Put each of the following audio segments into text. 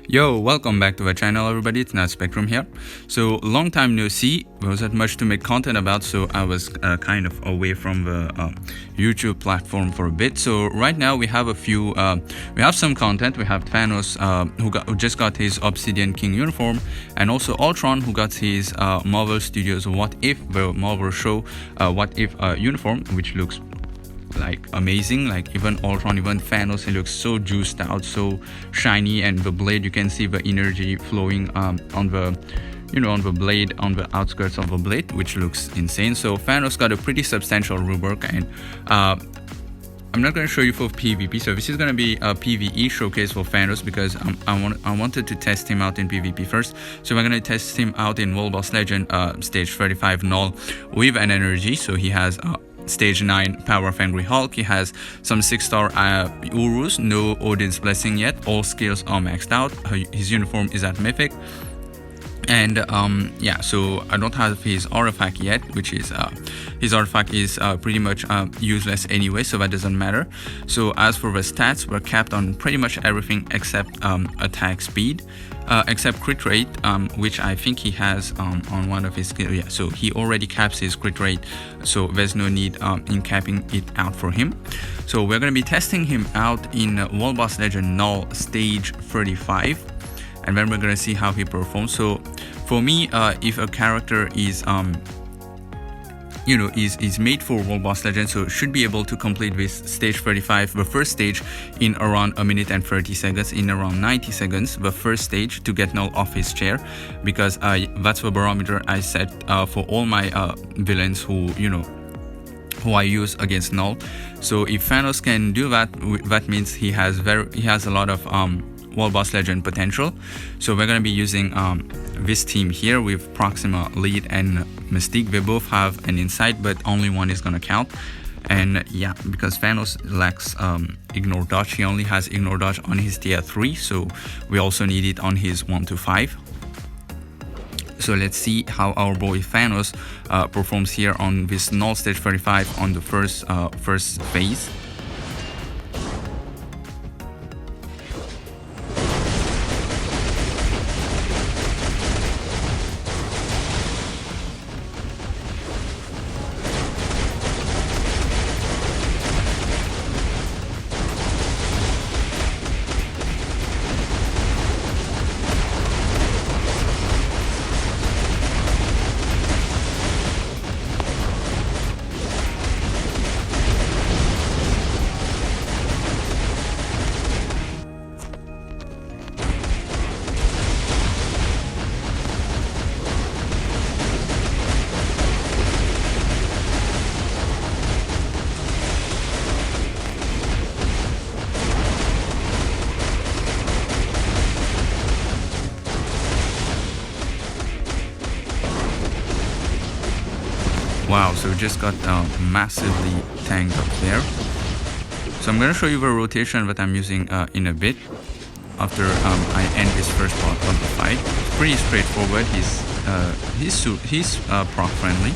Yo, welcome back to our channel everybody, it's Nat Spectrum here. So long time no see, there wasn't much to make content about, so I was kind of away from the YouTube platform for a bit. So right now we have we have some content. We have THANOS who just got his Obsidian King uniform, and also Ultron who got his Marvel Studios What If, the Marvel show What If uniform, which looks like amazing. Like even Ultron, even THANOS, he looks so juiced out, so shiny, and the blade, you can see the energy flowing on the on the blade, on the outskirts of the blade, which looks insane. So THANOS got a pretty substantial rework, and I'm not going to show you for PvP, so this is going to be a PvE showcase for THANOS because I wanted to test him out in PvP first. So we're going to test him out in World Boss Legend stage 35 KNULL with an energy. So he has Stage 9 Power of Angry Hulk. He has some 6-star Urus, no Odin's Blessing yet. All skills are maxed out. His uniform is at Mythic. And yeah, so I don't have his artifact yet, which is his artifact is pretty much useless anyway, so that doesn't matter. So as for the stats, we're capped on pretty much everything except attack speed, except crit rate, which I think he has on one of his skills. Yeah, so he already caps his crit rate, so there's no need in capping it out for him. So we're going to be testing him out in World Boss Legend KNULL stage 35, and then we're going to see how he performs. So for me, if a character is is made for World Boss Legend, so should be able to complete this stage 35, the first stage, in around 1 minute and 30 seconds, in around 90 seconds, the first stage, to get KNULL off his chair, because that's the barometer I set for all my villains who I use against KNULL. So if THANOS can do that, that means he has a lot of World Boss Legend potential. So we're going to be using this team here with Proxima, Lead, and Mystique. They both have an insight, but only one is going to count. And yeah, because THANOS lacks ignore dodge, he only has ignore dodge on his tier 3, so we also need it on his 1 to 5. So let's see how our boy THANOS performs here on this KNULL stage 35 on the first phase. Wow, so we just got massively tanked up there. So I'm going to show you the rotation that I'm using in a bit after I end this first part of the fight. It's pretty straightforward. He's proc friendly.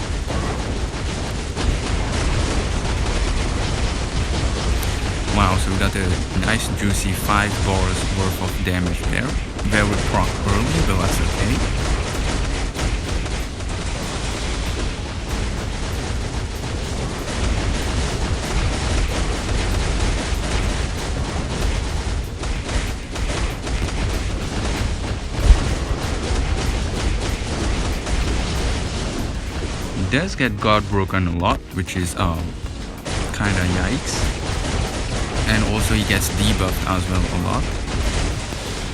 Wow, so we got a nice juicy 5 bars worth of damage there. Very proc early, but that's okay. Does get guard broken a lot, which is kind of yikes, and also he gets debuffed as well a lot.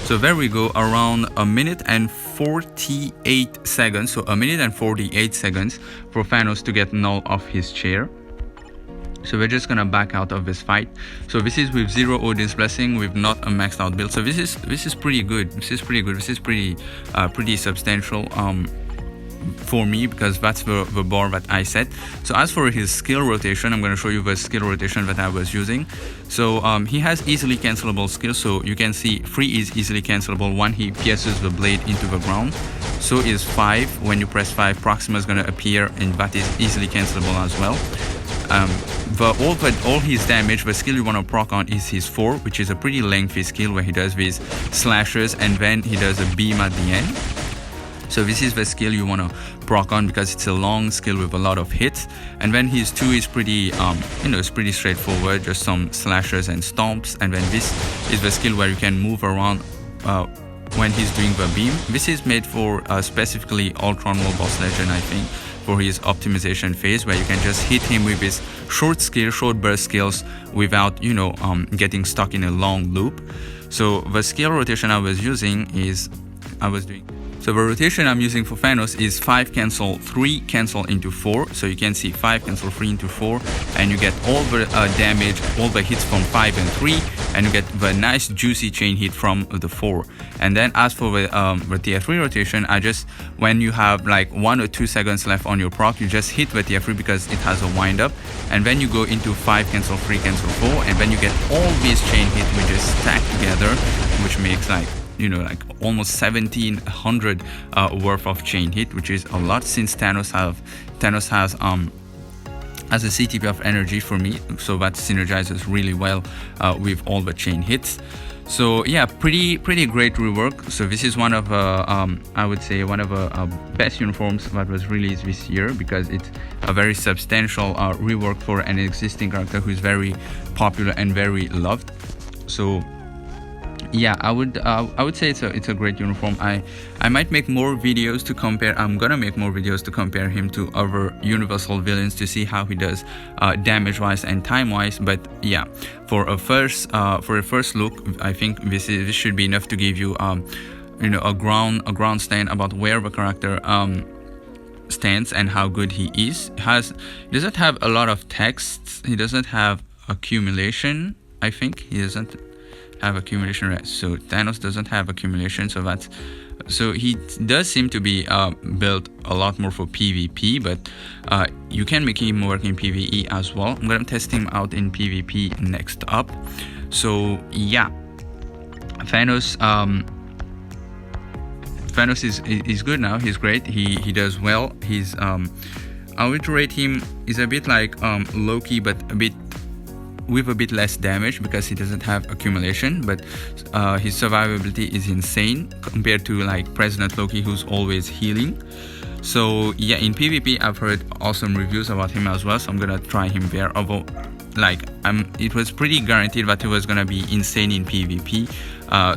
So there we go, around 1 minute and 48 seconds, so 1 minute and 48 seconds for THANOS to get KNULL off his chair. So we're just gonna back out of this fight. So this is with 0 Odin's Blessing, with not a maxed out build. So this is pretty good. This is pretty substantial for me, because that's the bar that I set. So as for his skill rotation, I'm going to show you the skill rotation that I was using. So he has easily cancelable skills, so you can see 3 is easily cancelable. 1, he pierces the blade into the ground. So is 5. When you press 5, Proxima is going to appear, and that is easily cancelable as well. all his damage, the skill you want to proc on is his 4, which is a pretty lengthy skill where he does these slashes and then he does a beam at the end. So this is the skill you want to proc on because it's a long skill with a lot of hits. And then his 2 is pretty, it's pretty straightforward, just some slashes and stomps. And then this is the skill where you can move around when he's doing the beam. This is made for specifically Ultron World Boss Legend, I think, for his optimization phase, where you can just hit him with his short burst skills without, getting stuck in a long loop. So the skill rotation I was using is, so the rotation I'm using for THANOS is 5 cancel 3 cancel into 4. So you can see 5 cancel 3 into 4, and you get all the damage, all the hits from 5 and 3, and you get the nice juicy chain hit from the 4. And then as for the tier 3 rotation, when you have like 1 or 2 seconds left on your proc, you just hit the tier 3 because it has a wind up, and then you go into 5 cancel 3 cancel 4, and then you get all these chain hits which is stacked together, which makes like almost 1700 worth of chain hit, which is a lot since THANOS has a CTP of energy for me, so that synergizes really well with all the chain hits. So yeah, pretty great rework. So this is one of I would say one of the best uniforms that was released this year, because it's a very substantial rework for an existing character who is very popular and very loved. So yeah, I would say it's a great uniform. I might make more videos to compare. I'm gonna make more videos to compare him to other universal villains to see how he does damage wise and time wise. But yeah, for a first look, I think this should be enough to give you a ground stand about where the character stands and how good he is. He doesn't have a lot of texts. He doesn't have accumulation. I think he doesn't have accumulation, right? So THANOS doesn't have accumulation, so he does seem to be built a lot more for PvP, but you can make him work in PvE as well. I'm gonna test him out in PvP next up. So yeah, THANOS is good now. He's great. He does well. He's I would rate him is a bit like Loki, but with a bit less damage because he doesn't have accumulation, but his survivability is insane compared to like President Loki, who's always healing. So yeah, in PvP I've heard awesome reviews about him as well, so I'm gonna try him there. Although it was pretty guaranteed that he was gonna be insane in PvP,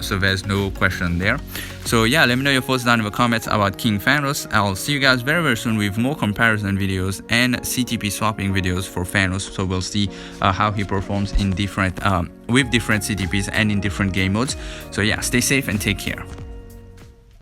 so there's no question there. So yeah, let me know your thoughts down in the comments about King THANOS. I'll see you guys very soon with more comparison videos and CTP swapping videos for THANOS. So we'll see how he performs in with different CTPs and in different game modes. So yeah, stay safe and take care.